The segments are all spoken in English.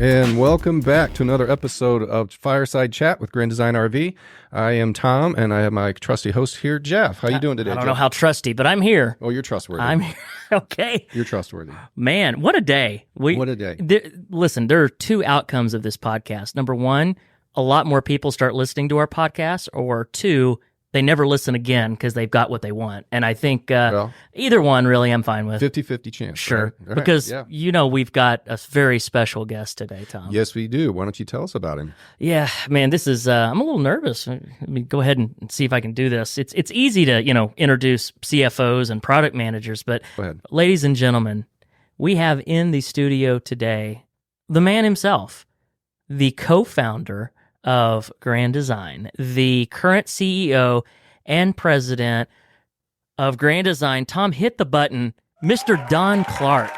And welcome back to another episode of Fireside Chat with Grand Design RV. I am Tom, and I have my trusty host here, Jeff. How you doing today, I don't Jeff? know how trusty, but I'm here. Oh, you're trustworthy. I'm here. Okay. You're trustworthy. Man, what a day. What a day. Listen, there are two outcomes of this podcast. Number one, a lot more people start listening to our podcast, or two, they never listen again because they've got what they want. And I think either one, really, I'm fine with. 50-50 chance. Sure. Right? Because, we've got a very special guest today, Tom. Yes, we do. Why don't you tell us about him? Yeah, man, this is, I'm a little nervous. Let me go ahead and see if I can do this. It's easy to, introduce CFOs and product managers, but ladies and gentlemen, we have in the studio today the man himself, the co-founder of Grand Design, the current CEO and president of Grand Design. Tom, hit the button, Mr. Don Clark.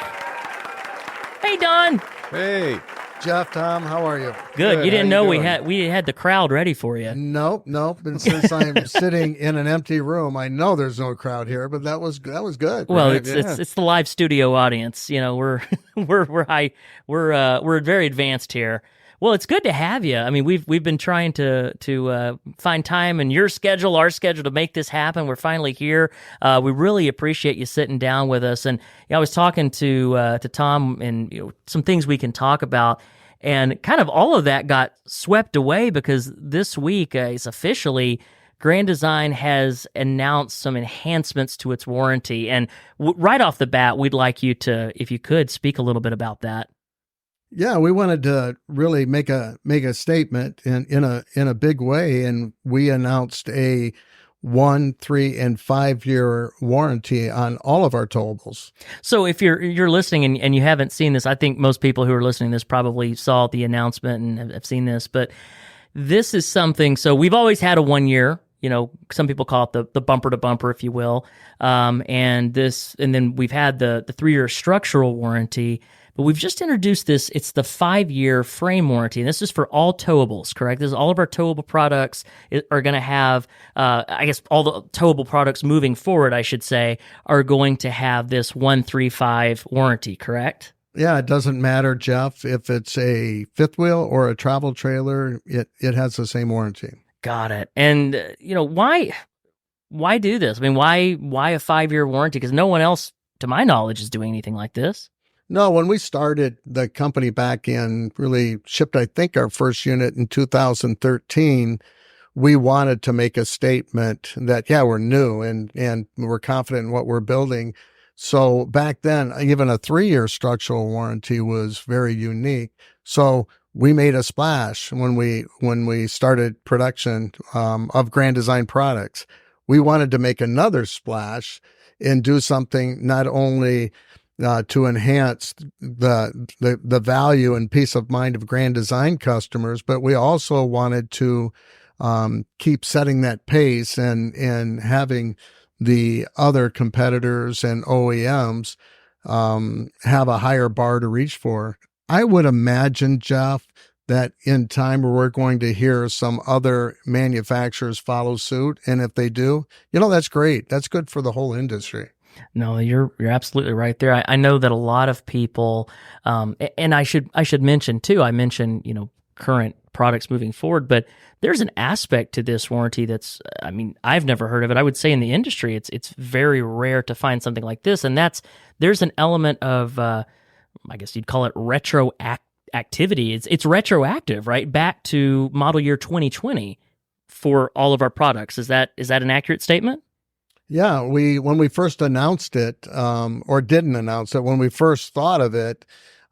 Hey, Don. Hey. Jeff, Tom, how are you? Good. You didn't know we had the crowd ready for you. Nope. And since I'm sitting in an empty room, I know there's no crowd here, but that was good. Well, right? it's the live studio audience. We're very advanced here. Well, it's good to have you. I mean, we've been trying to find time in your schedule, our schedule, to make this happen. We're finally here. We really appreciate you sitting down with us. And I was talking to Tom, and some things we can talk about, and kind of all of that got swept away because this week is officially Grand Design has announced some enhancements to its warranty. And right off the bat, we'd like you to, if you could, speak a little bit about that. Yeah, we wanted to really make a statement in a big way, and we announced a 1, 3, and 5 year warranty on all of our towables. So if you're listening and you haven't seen this, I think most people who are listening to this probably saw the announcement and have seen this, but this is something. So we've always had a 1 year. Some people call it the bumper to bumper, if you will, and then we've had the 3 year structural warranty. But we've just introduced this. It's the 5 year frame warranty. And this is for all towables, correct? This is all of our towable products are going to have, all the towable products moving forward, I should say, are going to have this 135 warranty, correct? Yeah, it doesn't matter, Jeff, if it's a fifth wheel or a travel trailer, it has the same warranty. Got it. And, why do this? I mean, why a 5 year warranty? Because no one else, to my knowledge, is doing anything like this. No, when we started the company back in, really shipped, I think, our first unit in 2013, we wanted to make a statement that, we're new and we're confident in what we're building. So back then, even a 3 year structural warranty was very unique. So we made a splash when we started production of Grand Design products. We wanted to make another splash and do something not only to enhance the value and peace of mind of Grand Design customers, but we also wanted to keep setting that pace and having the other competitors and OEMs have a higher bar to reach for. I would imagine, Jeff, that in time we're going to hear some other manufacturers follow suit, and if they do, that's great. That's good for the whole industry. No, you're absolutely right there. I know that a lot of people, and I should mention too. I mentioned current products moving forward, but there's an aspect to this warranty that's, I've never heard of it. I would say in the industry, it's very rare to find something like this, and there's an element of, I guess you'd call it retroactivity. It's retroactive, right, back to model year 2020 for all of our products. Is that an accurate statement? Yeah, when we first announced it, or didn't announce it, when we first thought of it,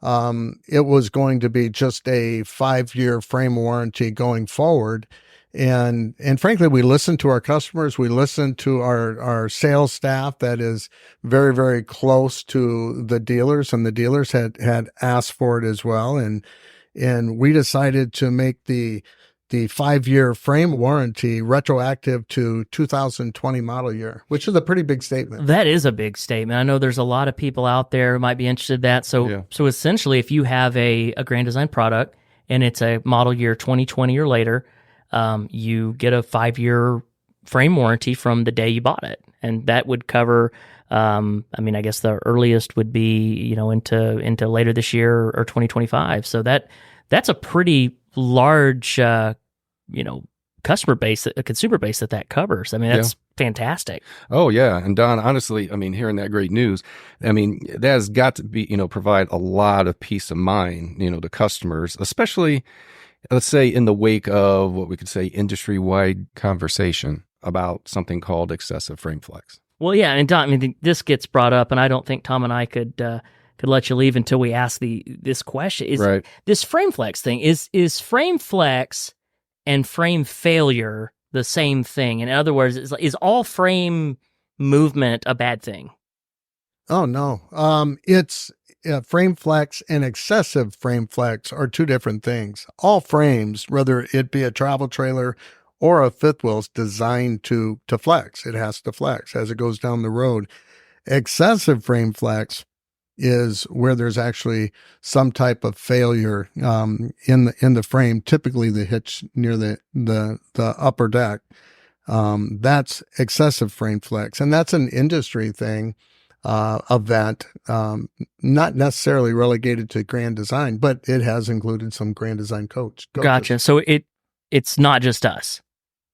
it was going to be just a 5 year frame warranty going forward. And frankly, we listened to our customers. We listened to our sales staff that is very, very close to the dealers, and the dealers had asked for it as well. And we decided to make the 5 year frame warranty retroactive to 2020 model year, which is a pretty big statement. That is a big statement. I know there's a lot of people out there who might be interested in that. So essentially, if you have a Grand Design product and it's a model year 2020 or later, you get a 5 year frame warranty from the day you bought it. and that would cover. I mean, I guess the earliest would be into later this year or 2025. So that's a pretty large customer base, a consumer base that covers. I mean, that's fantastic. Oh yeah. And Don, honestly, I mean, hearing that great news, I mean, that has got to be, provide a lot of peace of mind, to customers, especially, let's say, in the wake of what we could say industry-wide conversation about something called excessive frame flex. Well, yeah. And Don, I mean, this gets brought up, and I don't think Tom and I could let you leave until we ask this question. Is right. This frame flex thing, is frame flex and frame failure the same thing? In other words, is all frame movement a bad thing? Oh, no. It's frame flex and excessive frame flex are two different things. All frames, whether it be a travel trailer or a fifth wheel, is designed to flex. It has to flex as it goes down the road. Excessive frame flex is where there's actually some type of failure in the frame, typically the hitch near the upper deck. That's excessive frame flex, and that's an industry thing event, not necessarily relegated to Grand Design, but it has included some Grand Design coaches. Gotcha. So it's not just us.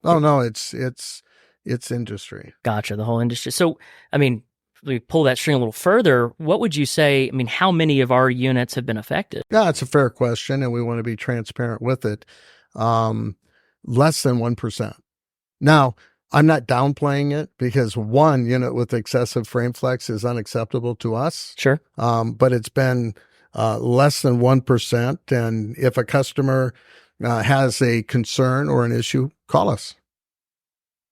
Oh no, it's industry. Gotcha. The whole industry. So I mean, we pull that string a little further. What would you say? I mean, how many of our units have been affected? Yeah, it's a fair question, and we want to be transparent with it. Less than 1%. Now, I'm not downplaying it, because one unit with excessive frame flex is unacceptable to us. Sure. But it's been less than 1%. And if a customer has a concern or an issue, call us.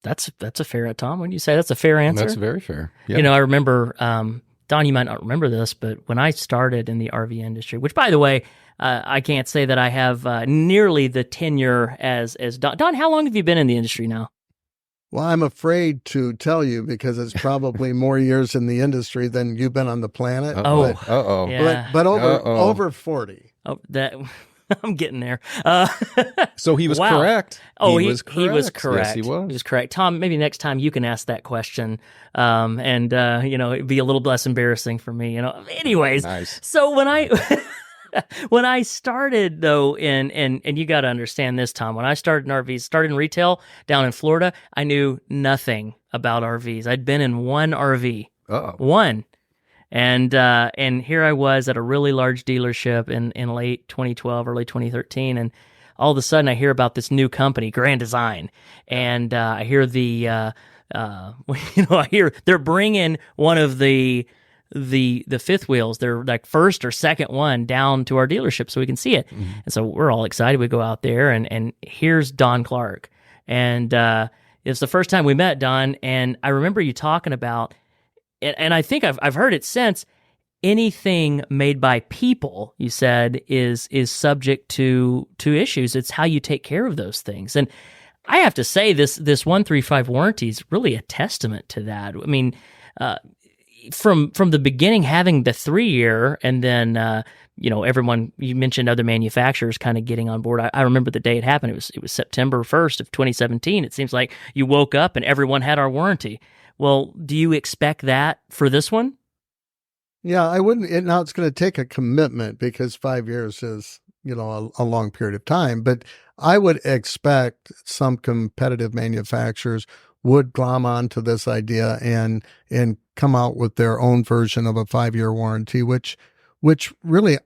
That's a fair, Tom. When you say that's a fair answer, that's very fair. Yeah. I remember, Don, you might not remember this, but when I started in the RV industry, which, by the way, I can't say that I have nearly the tenure as Don. Don, how long have you been in the industry now? Well, I'm afraid to tell you, because it's probably more years in the industry than you've been on the planet. But over 40. Oh, that. I'm getting there. So he was correct. Oh, he was correct. Yes, he was. He was correct. Tom, maybe next time you can ask that question, and it'd be a little less embarrassing for me. Anyways, nice. So when I started though, and you got to understand this, Tom. When I started in RVs, started in retail down in Florida, I knew nothing about RVs. I'd been in one RV, one. And here I was at a really large dealership in late 2012, early 2013, and all of a sudden I hear about this new company, Grand Design, and I hear I hear they're bringing one of the fifth wheels, they're like first or second one, down to our dealership so we can see it. Mm-hmm. And so we're all excited. We go out there, and here's Don Clark, and it's the first time we met, Don, and I remember you talking about. And I think I've heard it since. Anything made by people, you said, is subject to issues. It's how you take care of those things. And I have to say, this 135 warranty is really a testament to that. I mean, from the beginning, having the 3-year, and then everyone, you mentioned other manufacturers kind of getting on board. I remember the day it happened. It was September 1st of 2017. It seems like you woke up and everyone had our warranty. Well, do you expect that for this one? Yeah, I wouldn't. Now it's going to take a commitment, because 5 years is, a long period of time. But I would expect some competitive manufacturers would glom onto this idea and come out with their own version of a 5-year warranty, which really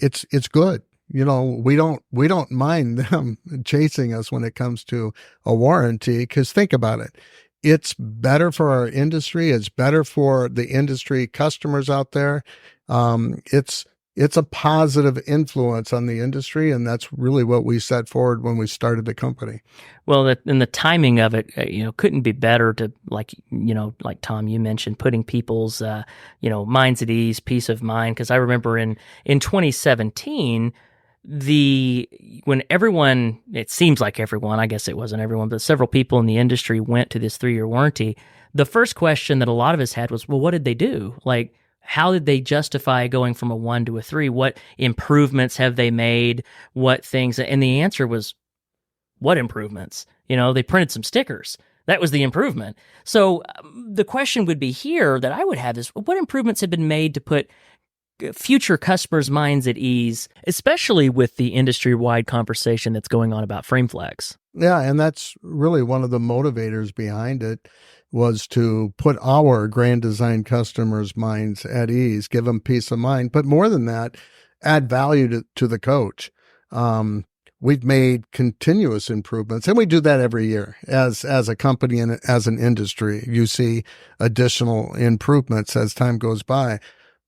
it's good. We don't mind them chasing us when it comes to a warranty, because think about it. It's better for our industry. It's better for the industry customers out there. It's a positive influence on the industry, and that's really what we set forward when we started the company. Well, and the timing of it, couldn't be better to, like Tom, you mentioned, putting people's, minds at ease, peace of mind. Because I remember in 2017. When everyone, it seems like everyone, I guess it wasn't everyone, but several people in the industry went to this 3-year warranty, the first question that a lot of us had was, well, what did they do? Like, how did they justify going from a 1 to a 3? What improvements have they made? What things? And the answer was, what improvements? They printed some stickers. That was the improvement. So the question would be here that I would have is, what improvements have been made to put future customers' minds at ease, especially with the industry-wide conversation that's going on about frame flex? Yeah, and that's really one of the motivators behind it, was to put our Grand Design customers' minds at ease, give them peace of mind. But more than that, add value to the coach. We've made continuous improvements, and we do that every year as a company and as an industry. You see additional improvements as time goes by.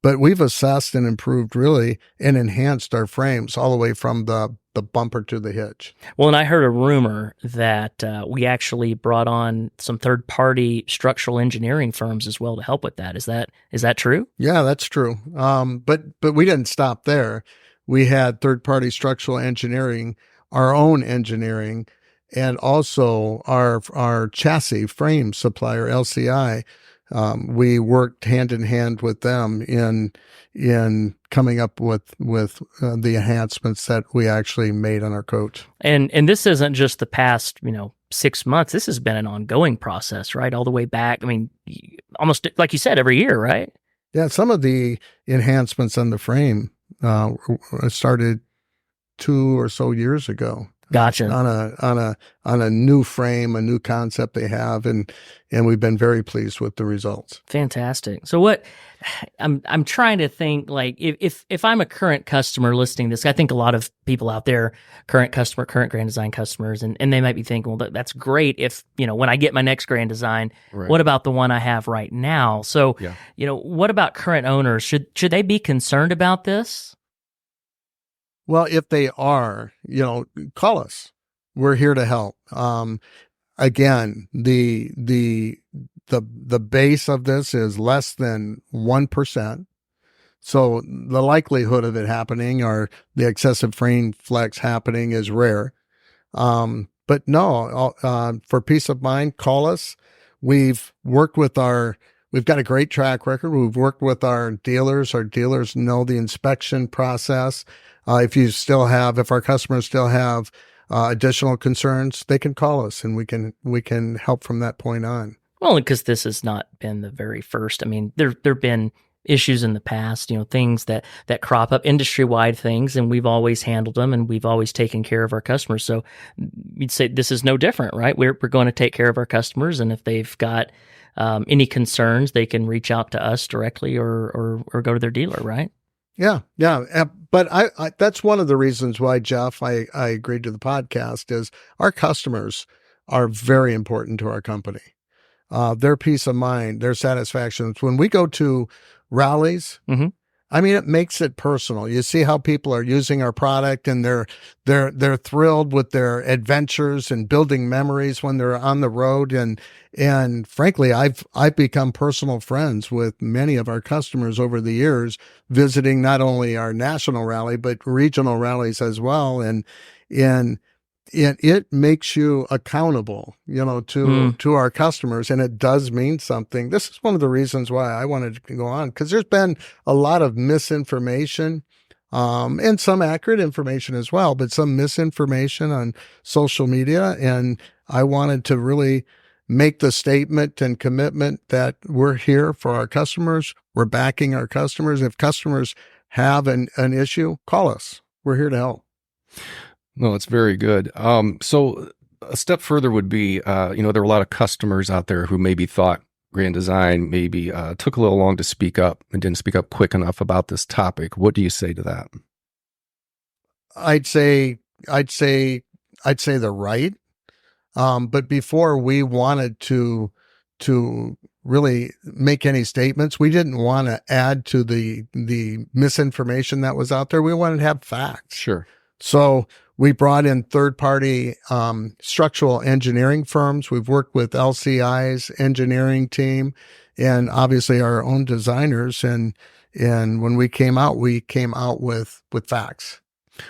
But we've assessed and improved really and enhanced our frames all the way from the bumper to the hitch. Well, and I heard a rumor that we actually brought on some third-party structural engineering firms as well to help with that. Is that true? Yeah, that's true. But we didn't stop there. We had third-party structural engineering, our own engineering, and also our chassis frame supplier, LCI. We worked hand in hand with them in coming up with the enhancements that we actually made on our coach. And this isn't just the past, 6 months. This has been an ongoing process, right? All the way back. I mean, almost like you said, every year, right? Yeah, some of the enhancements on the frame started 2 or so years ago. Gotcha. On a new frame, a new concept they have, and we've been very pleased with the results. Fantastic. So what I'm trying to think, like, if I'm a current customer listening to this, I think a lot of people out there, current Grand Design customers, and they might be thinking, well, that's great if, when I get my next Grand Design, Right. What about the one I have right now? So, Yeah. What about current owners? Should they be concerned about this? Well, if they are, call us. We're here to help. Again, the base of this is less than 1%. So the likelihood of it happening, or the excessive frame flex happening, is rare. But no, for peace of mind, call us. We've got a great track record. We've worked with our dealers. Our dealers know the inspection process. If our customers still have additional concerns, they can call us, and we can help from that point on. Well, because this has not been the very first. I mean, there've been issues in the past, things that crop up, industry-wide things, and we've always handled them, and we've always taken care of our customers. So you'd say this is no different, right? We're going to take care of our customers, and if they've got any concerns, they can reach out to us directly or go to their dealer, right? Yeah. But I that's one of the reasons why, Jeff, I agreed to the podcast, is our customers are very important to our company. Their peace of mind, their satisfaction. When we go to rallies, Mm-hmm. I mean, it makes it personal. You see how people are using our product, and they're thrilled with their adventures and building memories when they're on the road. And frankly, I've become personal friends with many of our customers over the years, visiting not only our national rally, but regional rallies as well. And it makes you accountable, to our customers, and it does mean something. This is one of the reasons why I wanted to go on, because there's been a lot of misinformation, and some accurate information as well, but some misinformation on social media. And I wanted to really make the statement and commitment that we're here for our customers. We're backing our customers. If customers have an issue, call us. We're here to help. No, it's very good. So a step further would be, there are a lot of customers out there who maybe thought Grand Design maybe took a little long to speak up and didn't speak up quick enough about this topic. What do you say to that? I'd say they're right. But before we wanted to really make any statements, we didn't want to add to the misinformation that was out there. We wanted to have facts. Sure. So we brought in third-party structural engineering firms. We've worked with LCI's engineering team, and obviously our own designers. And when we came out with facts.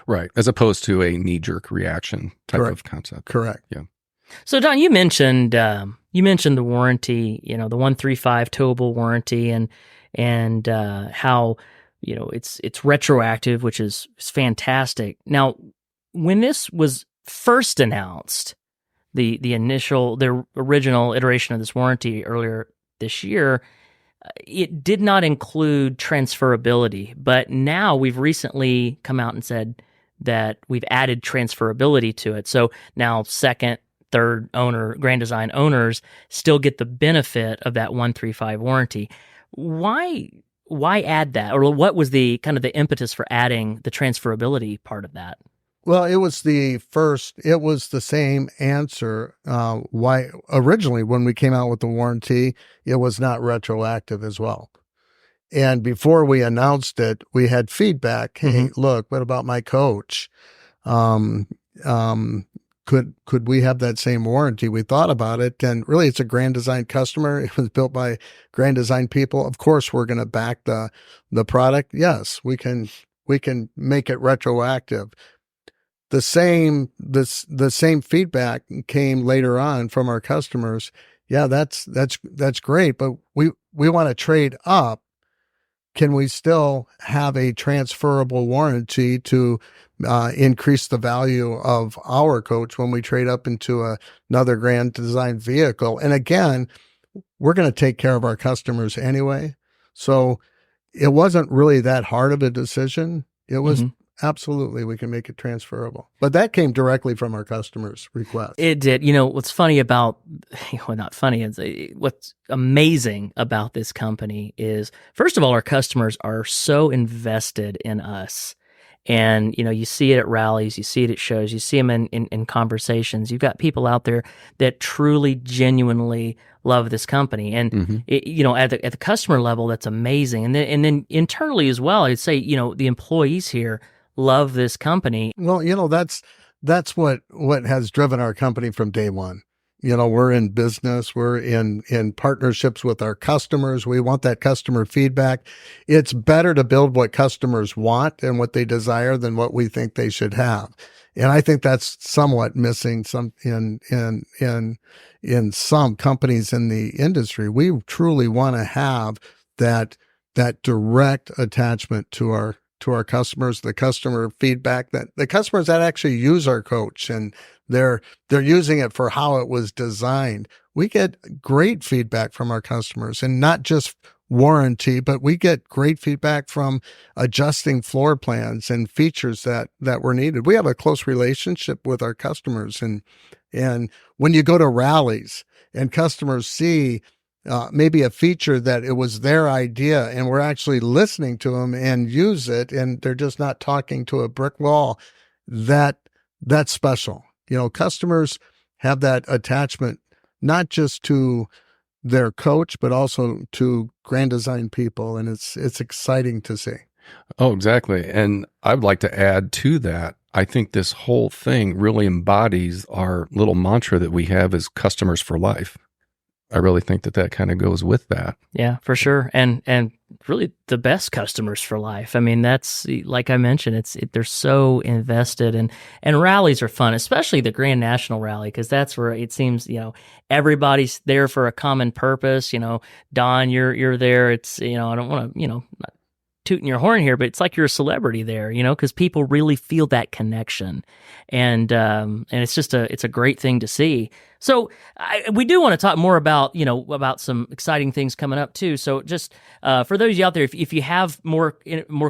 Right. As opposed to a knee-jerk reaction type Correct. of concept. Correct. Yeah. So Don, you mentioned the warranty, the 135 towable warranty, and how it's retroactive, which is fantastic. Now, when this was first announced, the original iteration of this warranty earlier this year, it did not include transferability. But now we've recently come out and said that we've added transferability to it. So now second, third owner, Grand Design owners still get the benefit of that 135 warranty. Why add that? Or what was the kind of the impetus for adding the transferability part of that? Well, it was the same answer. Why originally, when we came out with the warranty, it was not retroactive as well. And before we announced it, we had feedback. Hey, look, what about my coach? Could we have that same warranty? We thought about it, and really, it's a Grand Design customer. It was built by Grand Design people. Of course, we're going to back the product. Yes, we can make it retroactive. The same feedback came later on from our customers. Yeah, that's great, but we want to trade up. Can we still have a transferable warranty to increase the value of our coach when we trade up into another Grand Design vehicle? And again, we're going to take care of our customers anyway. So it wasn't really that hard of a decision. It was absolutely, we can make it transferable. But that came directly from our customers' request. It did. What's funny about, well, not funny, what's amazing about this company is, first of all, our customers are so invested in us. And, you see it at rallies, you see it at shows, you see them in conversations. You've got people out there that truly, genuinely love this company. And, at the customer level, that's amazing. And then internally as well, I'd say, the employees here love this company. Well, that's what has driven our company from day one. We're in business. We're in partnerships with our customers. We want that customer feedback. It's better to build what customers want and what they desire than what we think they should have. And I think that's somewhat missing in some companies in the industry. We truly want to have that direct attachment to our customers, the customer feedback, that the customers that actually use our coach and they're using it for how it was designed. We get great feedback from our customers, and not just warranty, but we get great feedback from adjusting floor plans and features that were needed. We have a close relationship with our customers, and when you go to rallies and customers see maybe a feature that it was their idea and we're actually listening to them and use it, and they're just not talking to a brick wall, that's special. Customers have that attachment, not just to their coach, but also to Grand Design people. And it's exciting to see. Oh, exactly. And I'd like to add to that. I think this whole thing really embodies our little mantra that we have as customers for life. I really think that kind of goes with that. Yeah, for sure. And really the best customers for life. I mean, that's, like I mentioned, they're so invested, and rallies are fun, especially the Grand National Rally, because that's where it seems, everybody's there for a common purpose. Don, you're there. It's, I don't want to, not tooting your horn here, but it's like you're a celebrity there, because people really feel that connection. And it's just it's a great thing to see. So we do want to talk more about, about some exciting things coming up too. So just for those of you out there, if you have more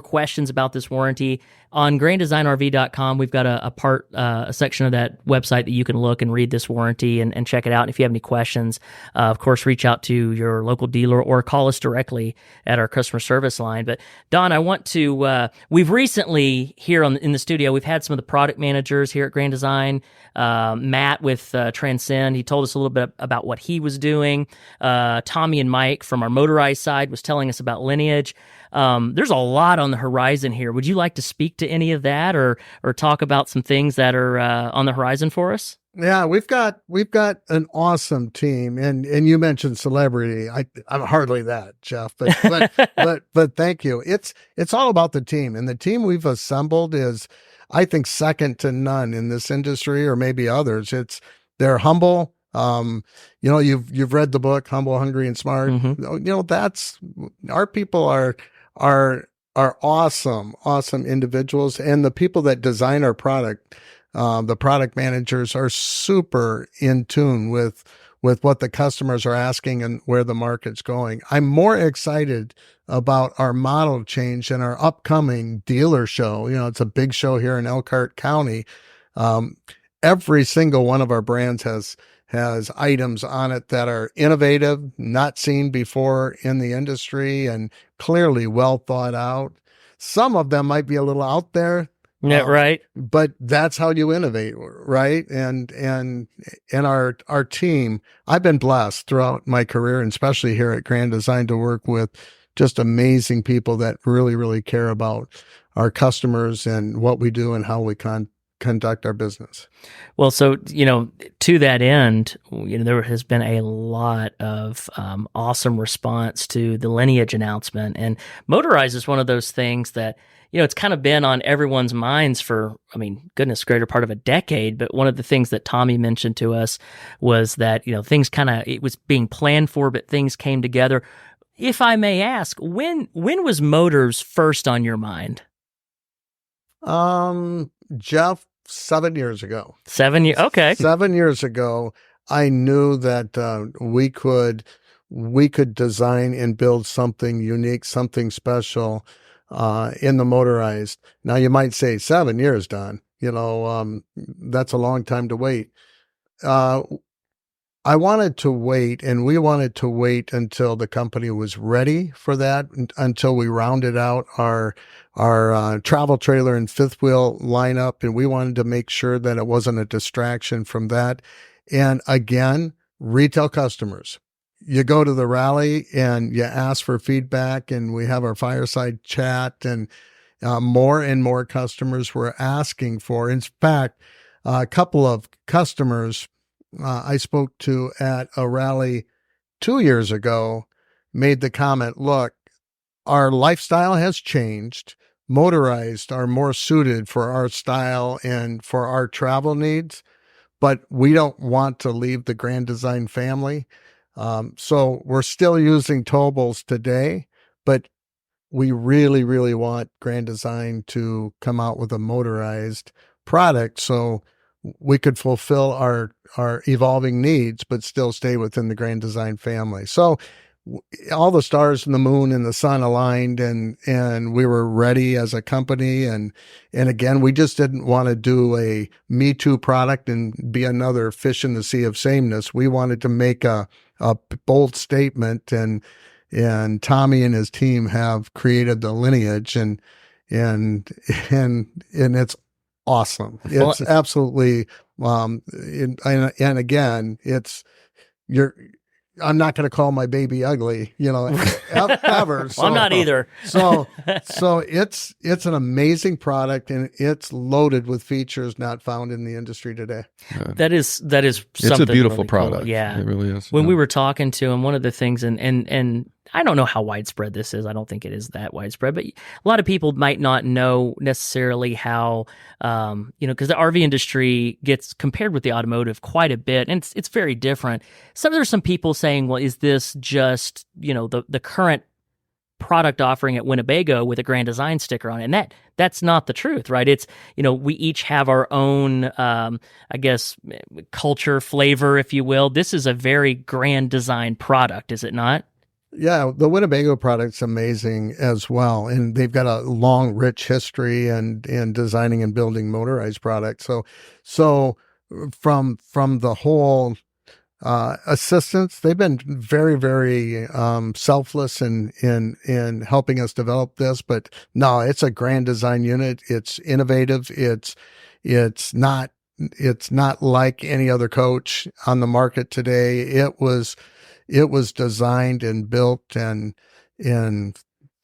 questions about this warranty, on granddesignrv.com, we've got a section of that website that you can look and read this warranty and check it out. And if you have any questions, of course, reach out to your local dealer or call us directly at our customer service line. But Don, I want to, we've recently here in the studio, we've had some of the product managers here at Grand Design. Matt with Transcend, he told us a little bit about what he was doing. Tommy and Mike from our Motorized side was telling us about Lineage. There's a lot on the horizon here. Would you like to speak to any of that, or talk about some things that are on the horizon for us? Yeah, we've got an awesome team, and you mentioned celebrity. I'm hardly that, Jeff, but thank you. It's all about the team, and the team we've assembled is, I think, second to none in this industry, or maybe others. They're humble. You've read the book Humble, Hungry, and Smart. That's, our people are awesome individuals, and the people that design our product, The product managers are super in tune with what the customers are asking and where the market's going. I'm more excited about our model change and our upcoming dealer show. It's a big show here in Elkhart County. Um, every single one of our brands has items on it that are innovative, not seen before in the industry, and clearly well thought out. Some of them might be a little out there. Yeah, right. But that's how you innovate, right? And our team, I've been blessed throughout my career, and especially here at Grand Design, to work with just amazing people that really, really care about our customers and what we do and how we conduct our business. Well, so, to that end, there has been a lot of awesome response to the Lineage announcement. And Motorized is one of those things that, it's kind of been on everyone's minds for, goodness, greater part of a decade. But one of the things that Tommy mentioned to us was that, things it was being planned for, but things came together. If I may ask, when was Motors first on your mind? Jeff, 7 years ago. 7 years. Okay. 7 years ago, I knew that we could design and build something unique, something special in the Motorized. Now, you might say 7 years, Don. That's a long time to wait. I wanted to wait, and we wanted to wait until the company was ready for that, until we rounded out our travel trailer and fifth wheel lineup, and we wanted to make sure that it wasn't a distraction from that. And again, retail customers. You go to the rally and you ask for feedback, and we have our fireside chat, and more and more customers were asking for. In fact, a couple of customers I spoke to at a rally 2 years ago made the comment, look, our lifestyle has changed. Motorized are more suited for our style and for our travel needs, but we don't want to leave the Grand Design family. So we're still using towables today, but we really, really want Grand Design to come out with a motorized product so we could fulfill our evolving needs, but still stay within the Grand Design family. So all the stars and the moon and the sun aligned, and we were ready as a company. And again, we just didn't want to do a Me Too product and be another fish in the sea of sameness. We wanted to make a bold statement, and Tommy and his team have created the Lineage, and it's awesome. It's absolutely, and again, I'm not going to call my baby ugly, ever. Well, I'm not either. so it's an amazing product, and it's loaded with features not found in the industry today. That is something. It's a beautiful really product. Cool. Yeah, it really is. When we were talking to him, one of the things, and I don't know how widespread this is. I don't think it is that widespread, but a lot of people might not know necessarily how, because the RV industry gets compared with the automotive quite a bit, and it's very different. There's some people saying, well, is this just, the current product offering at Winnebago with a Grand Design sticker on it? And that's not the truth, right? It's, we each have our own, culture, flavor, if you will. This is a very Grand Design product, is it not? Yeah, the Winnebago product's amazing as well, and they've got a long, rich history and designing and building motorized products. So from the whole assistance, they've been very, very selfless in helping us develop this. But no, it's a Grand Design unit. It's innovative. It's not like any other coach on the market today. It was designed and built and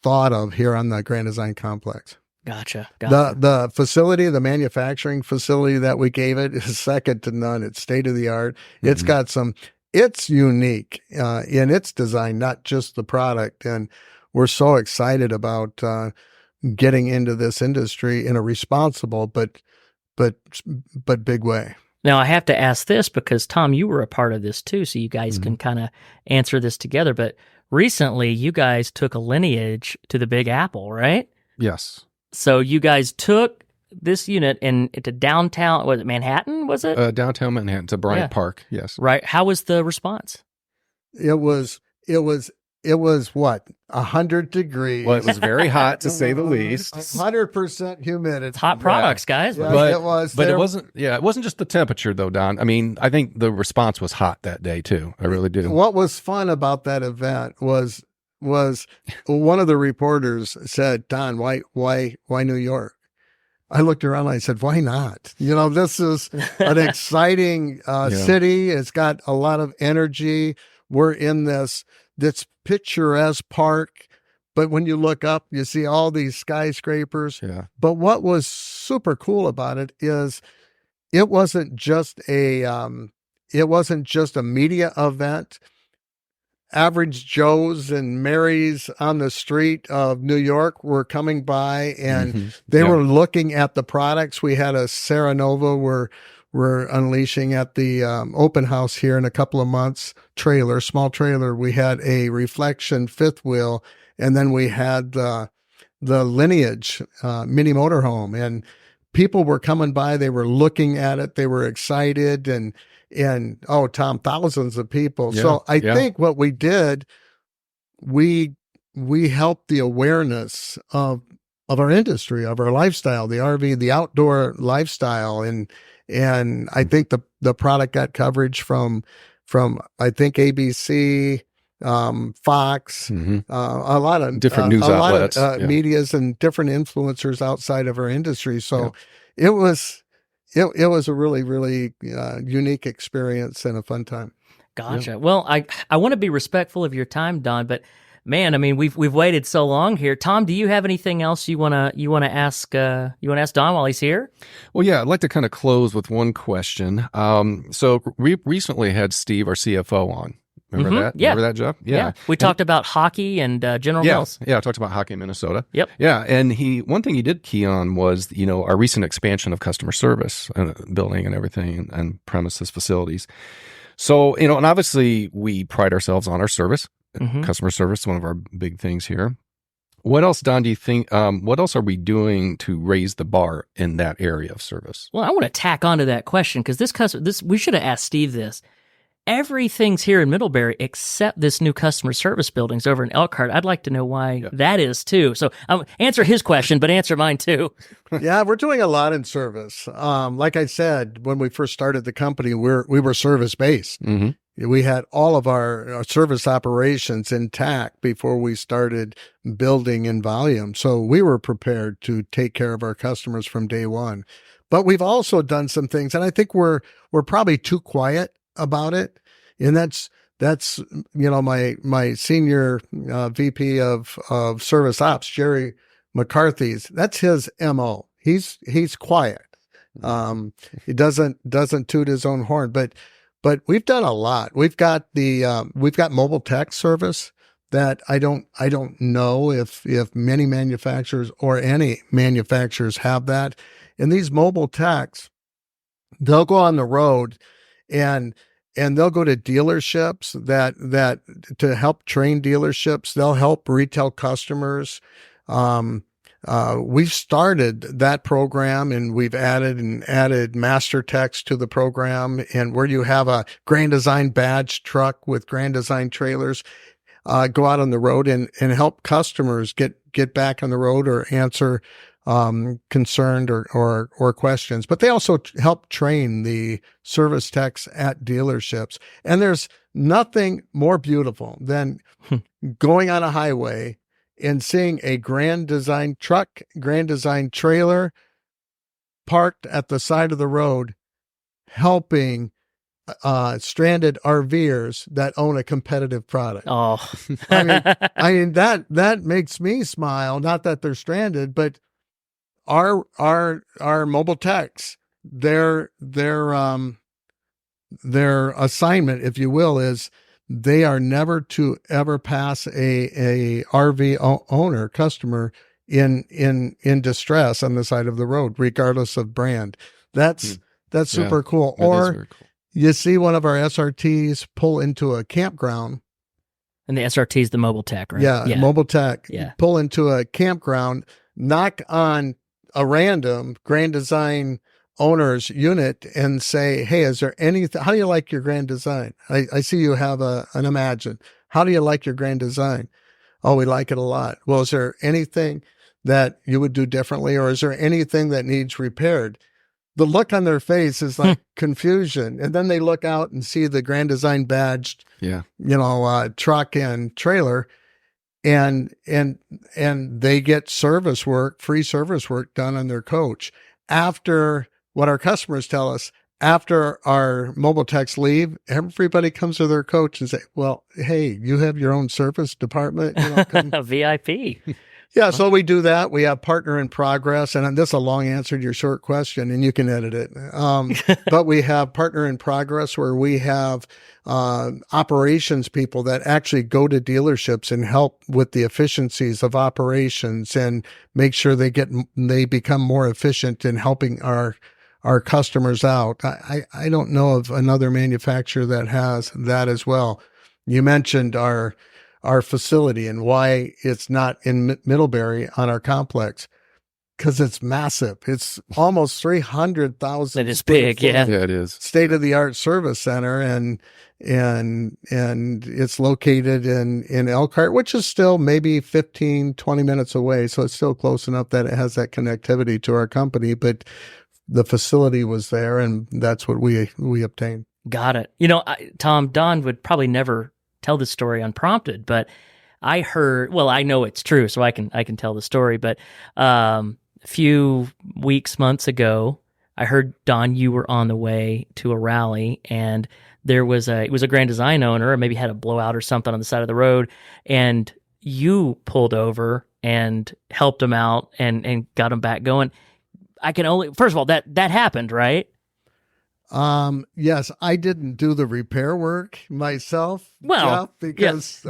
thought of here on the Grand Design Complex. Gotcha. The facility, the manufacturing facility that we gave it is second to none. It's state of the art. Mm-hmm. It's got it's unique in its design, not just the product. And we're so excited about getting into this industry in a responsible but big way. Now, I have to ask this because, Tom, you were a part of this too, so you guys can kind of answer this together. But recently, you guys took a Lineage to the Big Apple, right? Yes. So you guys took this unit into downtown, was it Manhattan, was it? Downtown Manhattan to Bryant Park. Yes. Right. How was the response? It was what, 100 degrees. Well, it was very hot to say the least. 100% humidity. It's hot products, guys. Yeah, But it was. But it wasn't. Yeah, it wasn't just the temperature, though, Don. I mean, I think the response was hot that day too. I really do. What was fun about that event was one of the reporters said, "Don, why New York?" I looked around and I said, "Why not? You know, this is an exciting city. It's got a lot of energy. We're in this picturesque park, but when you look up, you see all these skyscrapers." Yeah. But what was super cool about it is it wasn't just a media event. Average Joes and Marys on the street of New York were coming by, and they were looking at the products. We had a Serenova we're unleashing at the open house here in a couple of months. Small trailer. We had a Reflection fifth wheel, and then we had the Lineage mini motorhome, and people were coming by. They were looking at it. They were excited, and Tom, thousands of people. So I think what we did, we helped the awareness of our industry, of our lifestyle, the RV, the outdoor lifestyle. And I think the product got coverage from I think ABC, Fox, a lot of different news outlets, medias and different influencers outside of our industry. So it was a really, really unique experience and a fun time. Gotcha. Yeah. Well, I want to be respectful of your time, Don, but man, I mean, we've waited so long here. Tom, do you have anything else you wanna ask Don while he's here? Well, yeah, I'd like to kind of close with one question. So we recently had Steve, our CFO, on. Remember that? Yeah. Remember that, Jeff? Yeah. We talked about hockey and General Mills. Yeah, I talked about hockey in Minnesota. Yep. Yeah, and one thing he did key on was, our recent expansion of customer service, building and everything, and premises facilities. So, and obviously we pride ourselves on our service. Customer service is one of our big things here. What else, Don, do you think, what else are we doing to raise the bar in that area of service? Well, I want to tack onto that question because we should have asked Steve this. Everything's here in Middlebury except this new customer service building's over in Elkhart. I'd like to know why that is too. So answer his question, but answer mine too. Yeah, we're doing a lot in service. Like I said, when we first started the company, we were service based. We had all of our service operations intact before we started building in volume. So we were prepared to take care of our customers from day one. But we've also done some things, and I think we're probably too quiet about it. And that's my senior VP of service ops, Jerry McCarthy's, that's his MO. He's quiet. He doesn't toot his own horn, but we've done a lot. We've got mobile tech service that I don't know if many manufacturers or any manufacturers have that. And these mobile techs, they'll go on the road and they'll go to dealerships that to help train dealerships. They'll help retail customers. We've started that program, and we've added master techs to the program. And where you have a Grand Design badge truck with Grand Design trailers, go out on the road and help customers get back on the road or answer concerned or questions. But they also help train the service techs at dealerships. And there's nothing more beautiful than going on a highway and seeing a Grand Design truck, Grand Design trailer parked at the side of the road, helping stranded RVers that own a competitive product. Oh, I mean that makes me smile. Not that they're stranded, but our mobile techs, their assignment, if you will, is they are never to ever pass a RV customer in distress on the side of the road, regardless of brand. That's super cool. Or cool. You see one of our SRTs pull into a campground. And the SRT is the mobile tech, right? Yeah. Mobile tech. Yeah. Pull into a campground, knock on a random Grand Design owner's unit and say, hey, is there anything, how do you like your Grand Design? I see you have an Imagine. How do you like your Grand Design? Oh, we like it a lot. Well, is there anything that you would do differently, or is there anything that needs repaired? The look on their face is like confusion. And then they look out and see the Grand Design badged, truck and trailer, and they get service work, free service work done on their coach. After what our customers tell us, after our mobile techs leave, everybody comes to their coach and say, well, hey, you have your own service department. VIP. Yeah, so we do that. We have partner in progress, and this is a long answer to your short question, and you can edit it. But we have partner in progress where we have operations people that actually go to dealerships and help with the efficiencies of operations and make sure they become more efficient in helping our customers out. I don't know of another manufacturer that has that as well. You mentioned our facility and why it's not in Middlebury on our complex, because it's massive. It's almost 300,000. It is big, yeah. Yeah, it is. State-of-the-art service center, and it's located in Elkhart, which is still maybe 15, 20 minutes away. So it's still close enough that it has that connectivity to our company, but the facility was there, and that's what we obtained. Got it. Tom, Don would probably never tell this story unprompted, but I heard, well, I know it's true, so I can tell the story, but a few months ago, I heard, Don, you were on the way to a rally, and it was a Grand Design owner, or maybe had a blowout or something on the side of the road, and you pulled over and helped him out and got him back going. First of all, that happened, right? Yes, I didn't do the repair work myself, well, Jeff, because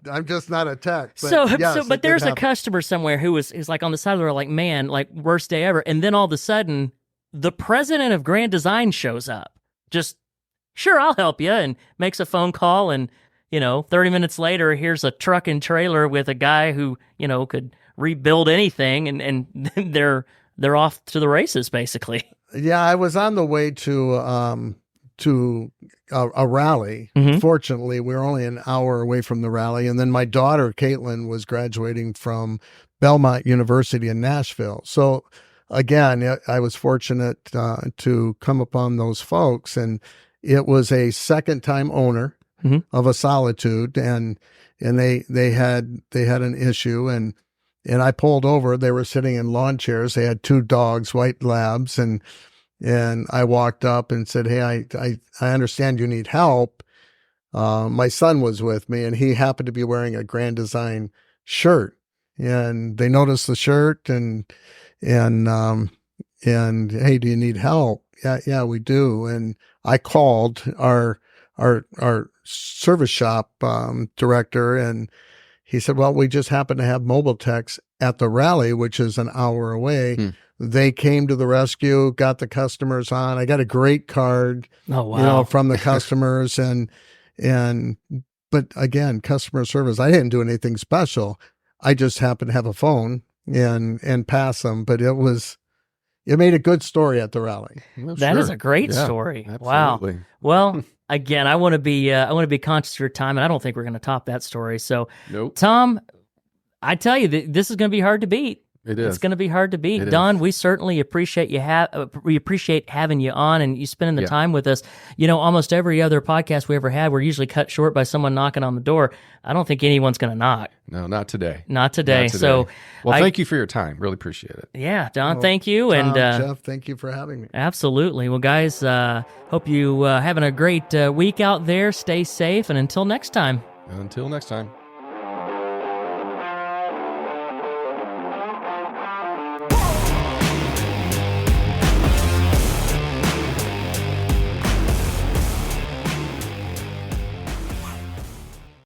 I'm just not a tech. But there's a customer somewhere who is like on the side of the road, like, man, like worst day ever. And then all of a sudden, the president of Grand Design shows up. Just, sure, I'll help you, and makes a phone call. And, 30 minutes later, here's a truck and trailer with a guy who, could rebuild anything. And they're off to the races, basically. Yeah, I was on the way to a rally. Mm-hmm. Fortunately, we were only an hour away from the rally. And then my daughter, Caitlin, was graduating from Belmont University in Nashville. So again, I was fortunate to come upon those folks. And it was a second-time owner mm-hmm. of a Solitude. And they had an issue. And I pulled over. They were sitting in lawn chairs. They had 2 dogs, white labs. And I walked up and said, hey, I understand you need help. My son was with me, and he happened to be wearing a Grand Design shirt. And they noticed the shirt and hey, do you need help? Yeah, we do. And I called our service shop director, and he said, well, we just happen to have mobile techs at the rally, which is an hour away. They came to the rescue, got the customers on. I got a great card, oh, wow. From the customers. But again, customer service, I didn't do anything special. I just happened to have a phone and pass them. But it made a good story at the rally. Well, that sure. is a great story. Absolutely. Wow. Well, again, I want to be conscious of your time, and I don't think we're going to top that story. So, nope. Tom, I tell you, this is going to be hard to beat. It is. It's going to be hard to beat. It Don, is. we certainly appreciate we appreciate having you on and you spending the time with us. Almost every other podcast we ever had, we're usually cut short by someone knocking on the door. I don't think anyone's going to knock. No, not today. Not today. So, well, thank you for your time. Really appreciate it. Yeah, Don, thank you. Tom, and Jeff, thank you for having me. Absolutely. Well, guys, hope you having a great week out there. Stay safe, and until next time. Until next time.